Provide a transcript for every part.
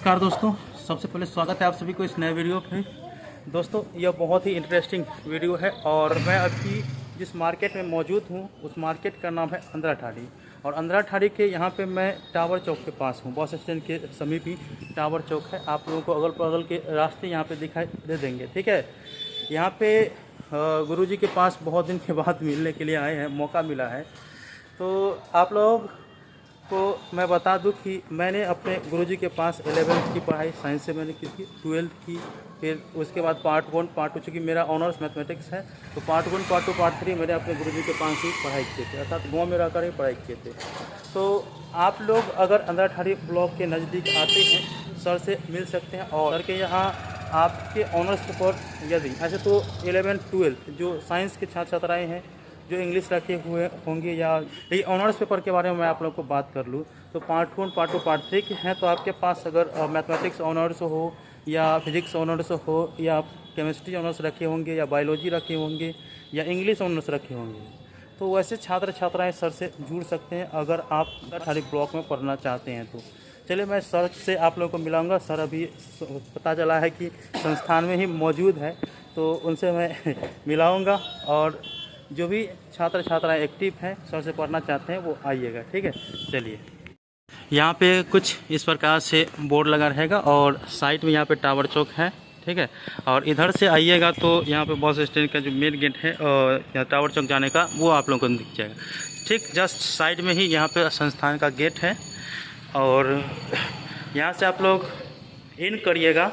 नमस्कार दोस्तों, सबसे पहले स्वागत है आप सभी को इस नए वीडियो पे। दोस्तों यह बहुत ही इंटरेस्टिंग वीडियो है और मैं अभी जिस मार्केट में मौजूद हूँ उस मार्केट का नाम है अंधरा ठाड़ी। और अंधरा ठाड़ी के यहाँ पे मैं टावर चौक के पास हूँ, बस स्टैंड के समीप ही टावर चौक है। आप लोगों को अगल बगल के रास्ते यहाँ पे दिखाई दे देंगे, ठीक है। यहाँ पे गुरुजी के पास बहुत दिन के बाद मिलने के लिए आए हैं, मौका मिला है। तो आप लोग को मैं बता दूं कि मैंने अपने गुरुजी के पास 11th की पढ़ाई साइंस से मैंने की थी, 12th की, फिर उसके बाद पार्ट 1 पार्ट 2, चूँकि मेरा ऑनर्स मैथमेटिक्स है तो पार्ट 1 पार्ट 2 पार्ट 3 मैंने अपने गुरुजी के पास ही पढ़ाई किए थे, अर्थात गाँव में रहकर ही पढ़ाई किए थे। तो आप लोग अगर अंधरा ठाड़ी ब्लॉक के नज़दीक आते हैं सर से मिल सकते हैं। और सर के यहाँ आपके ऑनर्स पेपर, यदि ऐसे तो 11th 12th जो साइंस के छात्र छात्राएँ हैं जो इंग्लिश रखे हुए होंगे, या ये ऑनर्स पेपर के बारे में मैं आप लोगों को बात कर लूँ तो पार्ट 1 पार्ट 2 पार्ट 3 के हैं। तो आपके पास अगर मैथमेटिक्स ऑनर्स हो या फिजिक्स ऑनर्स हो या केमिस्ट्री ऑनर्स रखे होंगे या बायोलॉजी रखे होंगे या इंग्लिश ऑनर्स रखे होंगे, तो वैसे छात्र छात्राएं सर से जुड़ सकते हैं अगर आप ठाड़ी ब्लॉक में पढ़ना चाहते हैं। तो चलिए मैं सर से आप लोगों को मिलाऊंगा। सर अभी पता चला है कि संस्थान में ही मौजूद है, तो उनसे मैं मिलाऊंगा। और जो भी छात्र छात्राएं एक्टिव हैं सर से पढ़ना चाहते हैं वो आइएगा, ठीक है। चलिए, यहाँ पे कुछ इस प्रकार से बोर्ड लगा रहेगा और साइड में यहाँ पे टावर चौक है, ठीक है। और इधर से आइएगा तो यहाँ पे बस स्टैंड का जो मेन गेट है और यहाँ टावर चौक जाने का वो आप लोगों को दिख जाएगा। ठीक जस्ट साइड में ही यहाँ पे संस्थान का गेट है और यहाँ से आप लोग इन करिएगा।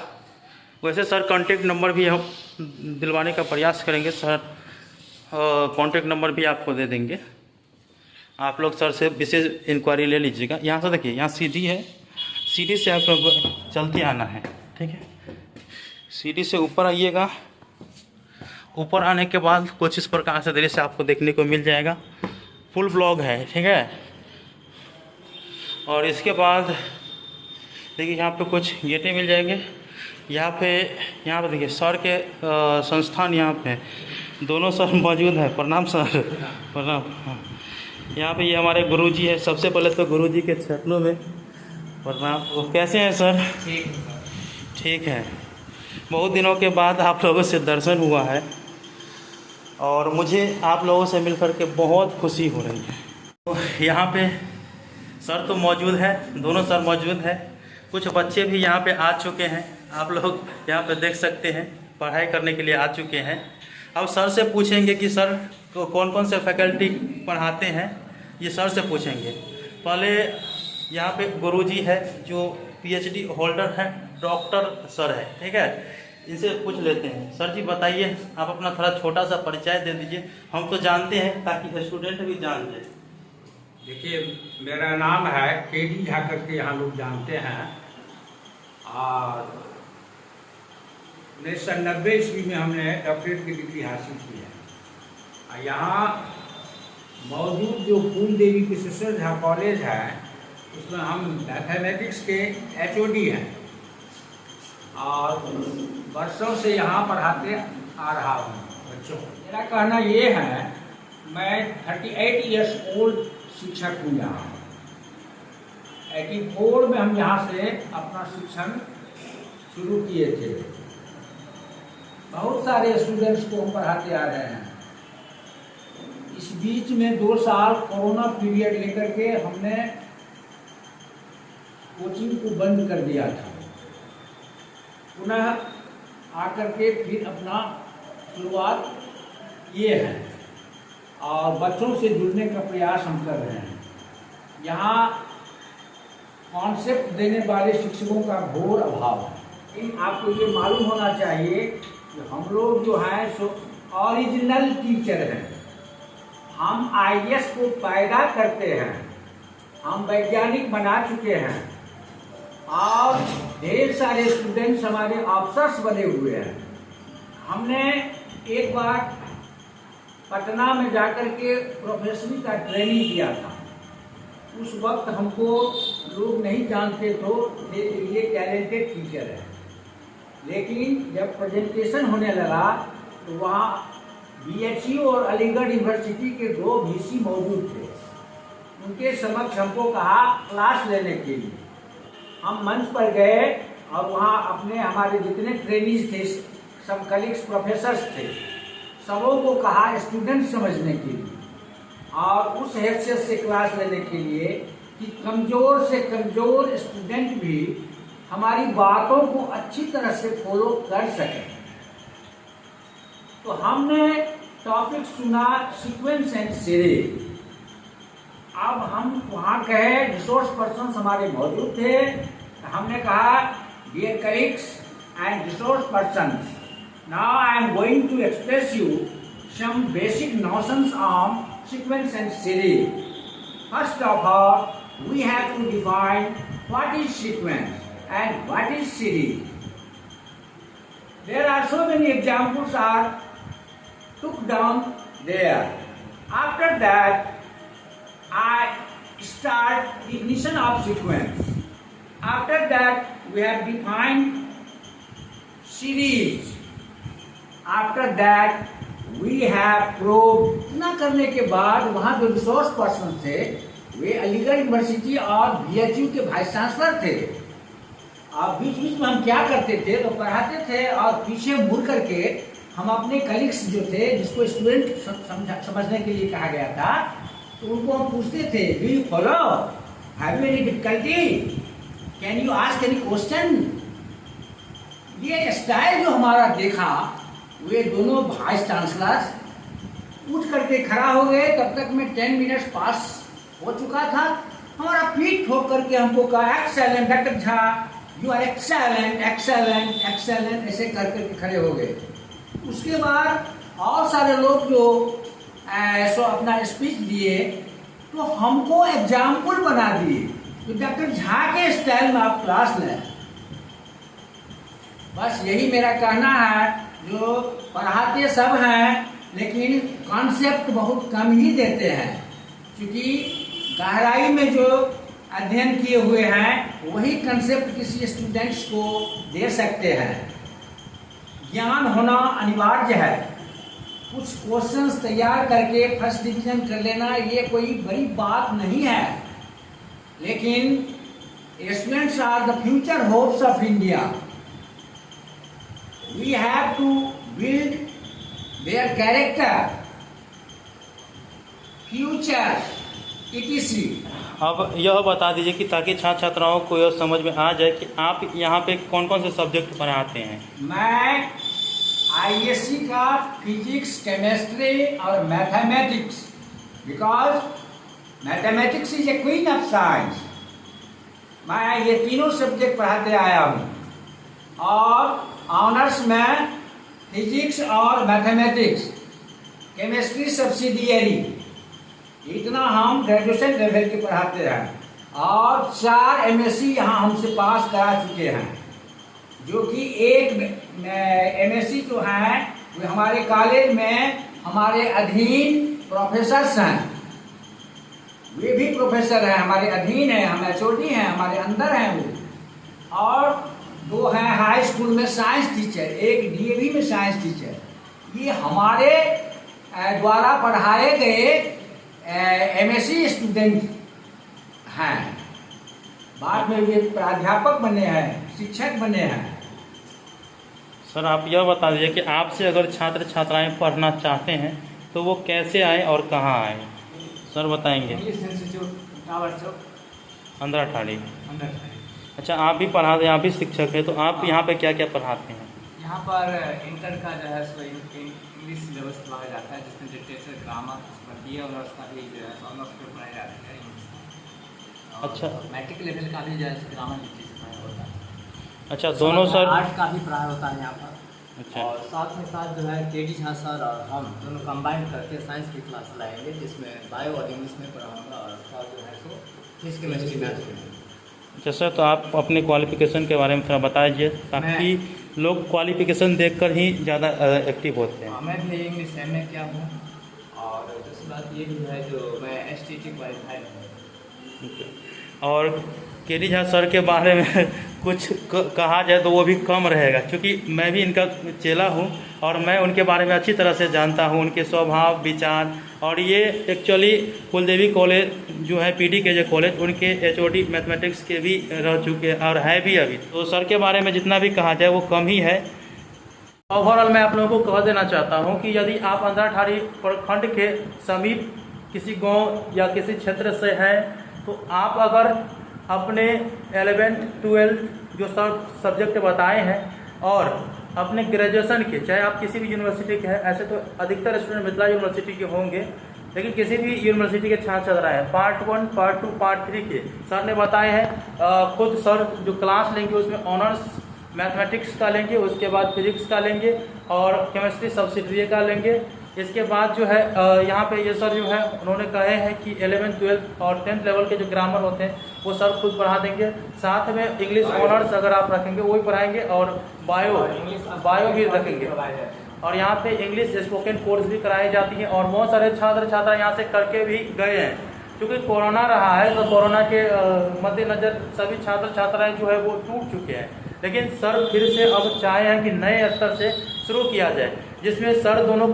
वैसे सर कॉन्टेक्ट नंबर भी हम दिलवाने का प्रयास करेंगे, सर कॉन्टेक्ट नंबर भी आपको दे देंगे। आप लोग सर से विशेष इंक्वायरी ले लीजिएगा। यहाँ से देखिए, यहाँ सीढ़ी है, सीढ़ी से आप लोग चलते आना है, ठीक है। सीढ़ी से ऊपर आइएगा, ऊपर आने के बाद कुछ इस प्रकार से दृश्य आपको देखने को मिल जाएगा। फुल ब्लॉक है, ठीक है। और इसके बाद देखिए यहाँ पे कुछ गेटें मिल जाएंगे। यहाँ पे देखिए सर के संस्थान यहाँ पे दोनों सर मौजूद है। प्रणाम सर, प्रणाम। यहाँ पे ये हमारे गुरुजी है। सबसे पहले तो गुरुजी के चरणों में प्रणाम। वो कैसे हैं सर? ठीक है। बहुत दिनों के बाद आप लोगों से दर्शन हुआ है और मुझे आप लोगों से मिलकर के बहुत खुशी हो रही है। तो यहाँ पे सर तो मौजूद है, दोनों सर मौजूद है। कुछ बच्चे भी यहाँ पे आ चुके हैं, आप लोग यहाँ पे देख सकते हैं, पढ़ाई करने के लिए आ चुके हैं। अब सर से पूछेंगे कि सर तो कौन कौन से फैकल्टी पढ़ाते हैं, ये सर से पूछेंगे। पहले यहाँ पे गुरुजी है जो पीएचडी होल्डर है, डॉक्टर सर है, ठीक है। इनसे पूछ लेते हैं। सर जी बताइए, आप अपना थोड़ा छोटा सा परिचय दे दीजिए, हम तो जानते हैं ताकि स्टूडेंट भी जान जाए। देखिए, मेरा नाम है केडी झा करके यहाँ लोग जानते हैं। और 1990 ईस्वी में हमने डॉक्टरेट की डिग्री हासिल की है। और यहाँ मौजूद जो फूल देवी कृष्ण झा कॉलेज है उसमें हम मैथमेटिक्स के HOD हैं और वर्षों से यहाँ पढ़ाते आ रहा हूँ बच्चों को। मेरा कहना ये है, मैं 38 ईयर्स ओल्ड शिक्षक हूँ यहाँ। 84 में हम यहाँ से अपना शिक्षण शुरू किए थे। बहुत सारे स्टूडेंट्स को हम पढ़ाते आ रहे हैं। इस बीच में 2 साल कोरोना पीरियड लेकर के हमने कोचिंग को बंद कर दिया था। पुनः आकर के फिर अपना शुरुआत ये है और बच्चों से जुड़ने का प्रयास हम कर रहे हैं। यहाँ कॉन्सेप्ट देने वाले शिक्षकों का घोर अभाव है। लेकिन आपको ये मालूम होना चाहिए कि हम लोग जो हैं सो ओरिजिनल टीचर हैं। हम IAS को पैदा करते हैं, हम वैज्ञानिक बना चुके हैं और ढेर सारे स्टूडेंट्स हमारे ऑफिसर्स बने हुए हैं। हमने एक बार पटना में जाकर के प्रोफेसरी का ट्रेनिंग किया था। उस वक्त हमको लोग नहीं जानते थे ये टैलेंटेड टीचर है। लेकिन जब प्रेजेंटेशन होने लगा तो वहाँ BHU और अलीगढ़ यूनिवर्सिटी के 2 VC मौजूद थे। उनके समक्ष हमको कहा क्लास लेने के लिए। हम मंच पर गए और वहाँ अपने हमारे जितने ट्रेनीज थे, सब कलीग्स प्रोफेसर्स थे, सबों को कहा स्टूडेंट समझने के लिए और उस हैसियत से क्लास लेने के लिए कि कमज़ोर से कमज़ोर स्टूडेंट भी हमारी बातों को अच्छी तरह से फॉलो कर सकें। तो हमने टॉपिक सुना सीक्वेंस एंड सीरीज। अब हम वहाँ कहे रिसोर्स पर्सन हमारे मौजूद थे, हमने कहा dear colleagues and resource person, now I am going to express you some basic notions on sequence and series. First of all, we have to define what is sequence and what is series. There are so many examples are took down there. After that, I start definition of sequence. After that, we have defined series. After that, we have prove. इतना करने के बाद वहाँ जो resource person थे वे Aligarh university और BHU के वाइस चांसलर थे। अब बीच बीच में हम क्या करते थे तो पढ़ाते थे और पीछे मुड़ करके हम अपने कलीग्स जो थे जिसको स्टूडेंट समझने के लिए कहा गया था तो उनको हम पूछते थे, do you follow, have you any difficulty, can you ask any question. ये स्टाइल जो हमारा देखा, वे दोनों वाइस चांसलर उठ करके खड़ा हो गए। तब तक में 10 मिनट्स पास हो चुका था। हमारा पीठ ठोक करके हमको कहा, excellent doctor Jha, you are excellent excellent excellent, ऐसे कर करके खड़े हो गए। उसके बाद और सारे लोग जो सो अपना स्पीच दिए तो हमको एग्जाम्पल बना दिए तो डॉक्टर झा के स्टाइल में आप क्लास लें। बस यही मेरा कहना है, जो पढ़ाते सब हैं लेकिन कॉन्सेप्ट बहुत कम ही देते हैं, क्योंकि गहराई में जो अध्ययन किए हुए हैं वही कॉन्सेप्ट किसी स्टूडेंट्स को दे सकते हैं। ज्ञान होना अनिवार्य है। कुछ क्वेश्चंस तैयार करके फर्स्ट डिवीजन कर लेना ये कोई बड़ी बात नहीं है, लेकिन students are the future hopes of India. We have to build their character, future, etc. अब यह बता दीजिए कि ताकि छात्र छात्राओं को यह समझ में आ जाए कि आप यहाँ पे कौन कौन से सब्जेक्ट पढ़ाते हैं। मैं आईएससी का फिजिक्स, केमिस्ट्री और mathematics, because mathematics is a queen of science. मैं ये तीनों सब्जेक्ट पढ़ाते आया हूँ और ऑनर्स में फिजिक्स और मैथमेटिक्स, केमिस्ट्री सब्सिडियरी, इतना हम ग्रेजुएशन लेवल के पढ़ाते हैं और 4 एमएससी यहाँ हमसे पास करा चुके हैं, जो कि एक एमएससी जो है वो हमारे कॉलेज में हमारे अधीन प्रोफेसर्स हैं, वे भी प्रोफेसर हैं, हमारे अधीन हैं, हम एचओडी हैं, हमारे अंदर हैं वो। और 2 हैं हाई स्कूल में साइंस टीचर, एक डीएवी में साइंस टीचर। ये हमारे द्वारा पढ़ाए गए एमएससी स्टूडेंट हैं। बाद में वे प्राध्यापक बने हैं, शिक्षक बने हैं। सर आप यह बता दीजिए कि आपसे अगर छात्र छात्राएं पढ़ना चाहते हैं तो वो कैसे आए और कहाँ आए, सर बताएंगे। अंधराठाड़ी। अच्छा, आप भी पढ़ाते हैं, आप भी शिक्षक हैं, तो आप यहाँ पे क्या क्या पढ़ाते हैं? यहाँ पर इंटर का जो है सो इंग्लिश सिलेबस पढ़ाया जाता है, जिसमें लिटरेचर, ग्रामर, BA ऑनर्स का भी जो है ऑनर्स पे पढ़ाया जाता है इंग्लिश। अच्छा, मैट्रिक लेवल का भी जो है ग्रामर लिटरेचर पढ़ाया होता है। अच्छा, दोनों सर आर्ट का भी पढ़ाया होता है यहाँ पर। अच्छा, और साथ में साथ जो है केडी झा सर और हम दोनों कंबाइन करके साइंस की क्लास लाएंगे, जिसमें बायो और इंग्लिश में पढ़ाऊँगा और साथ जो है सो फिजिक्स, केमिस्ट्री, मैथ्स में। अच्छा सर, तो आप अपने क्वालिफिकेशन के बारे में थोड़ा बताइए ताकि लोग क्वालिफिकेशन देखकर ही ज़्यादा एक्टिव होते हैं। मैं भी इंग्लिश MA किया हूँ और दूसरी बात ये भी है जो मैं STT क्वालिफाइड हूँ। और के डी झा सर के बारे में कुछ कहा जाए तो वो भी कम रहेगा, क्योंकि मैं भी इनका चेला हूँ और मैं उनके बारे में अच्छी तरह से जानता हूँ, उनके स्वभाव विचार। और ये एक्चुअली कुलदेवी कॉलेज जो है पीडी के जो कॉलेज, उनके एचओडी मैथमेटिक्स के भी रह चुके हैं और है भी अभी। तो सर के बारे में जितना भी कहा जाए वो कम ही है। ओवरऑल मैं आप लोगों को कह देना चाहता हूँ कि यदि आप अंधराठाड़ी प्रखंड के समीप किसी गांव या किसी क्षेत्र से हैं तो आप अगर अपने 11th 12th जो सब्जेक्ट बताए हैं और अपने ग्रेजुएशन के, चाहे आप किसी भी यूनिवर्सिटी के हैं, ऐसे तो अधिकतर स्टूडेंट मिथिला यूनिवर्सिटी के होंगे, लेकिन किसी भी यूनिवर्सिटी के छात्र चल रहे हैं, पार्ट 1 पार्ट 2 पार्ट 3 के सर ने बताए हैं। खुद सर जो क्लास लेंगे उसमें ऑनर्स मैथमेटिक्स का लेंगे, उसके बाद फिजिक्स का लेंगे और केमिस्ट्री सब्सिडियरी का लेंगे। इसके बाद जो है यहाँ पे ये सर जो है उन्होंने कहे हैं कि 11th 12th और 10th लेवल के जो ग्रामर होते हैं वो सर खुद पढ़ा देंगे। साथ में इंग्लिश ऑनर्स अगर आप रखेंगे वो भी पढ़ाएंगे और बायो भी रखेंगे। और यहाँ पे इंग्लिश स्पोकन कोर्स भी कराई जाती है और बहुत सारे छात्र छात्रा यहाँ से करके भी गए हैं। क्योंकि कोरोना रहा है तो कोरोना के मद्देनज़र सभी छात्र छात्राएँ जो है वो टूट चुके हैं, लेकिन सर फिर से अब चाहे हैं कि नए स्तर से शुरू किया जाए, जिसमें सर दोनों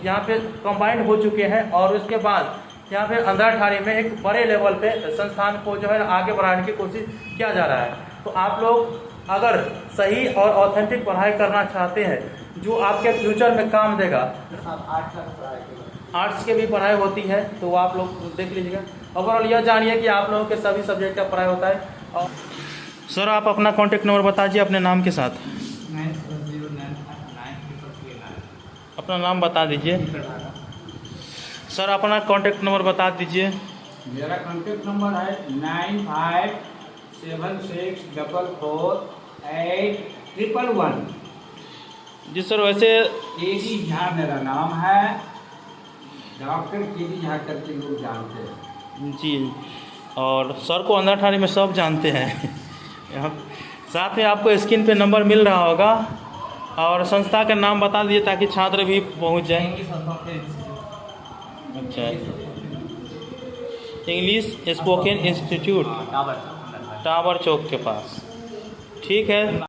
यहाँ पे कंबाइंड हो चुके हैं। और उसके बाद यहाँ पे अंधराठाड़ी में एक बड़े लेवल पे संस्थान को जो है आगे बढ़ाने की कोशिश किया जा रहा है। तो आप लोग अगर सही और ऑथेंटिक पढ़ाई करना चाहते हैं जो आपके फ्यूचर में काम देगा, आर्ट्स के भी पढ़ाई होती है तो आप लोग देख लीजिएगा। ओवरऑल यह जानिए कि आप लोगों के सभी सब्जेक्ट का पढ़ाई होता है। और सर आप अपना कॉन्टैक्ट नंबर बताइए अपने नाम के साथ। 9709 अपना नाम बता दीजिए सर, अपना कॉन्टैक्ट नंबर बता दीजिए। मेरा कॉन्टैक्ट नंबर है 9576448111। जी सर, वैसे के.डी. झा मेरा नाम है, डॉक्टर के.डी. झा करके लोग जानते हैं जी। और सर को अंधराठाड़ी में सब जानते हैं। यहाँ साथ में आपको स्क्रीन पे नंबर मिल रहा होगा और संस्था का नाम बता दीजिए ताकि छात्र भी पहुँच जाएँ। अच्छा, इंग्लिश स्पोकन इंस्टीट्यूट, टावर चौक के पास। ठीक है।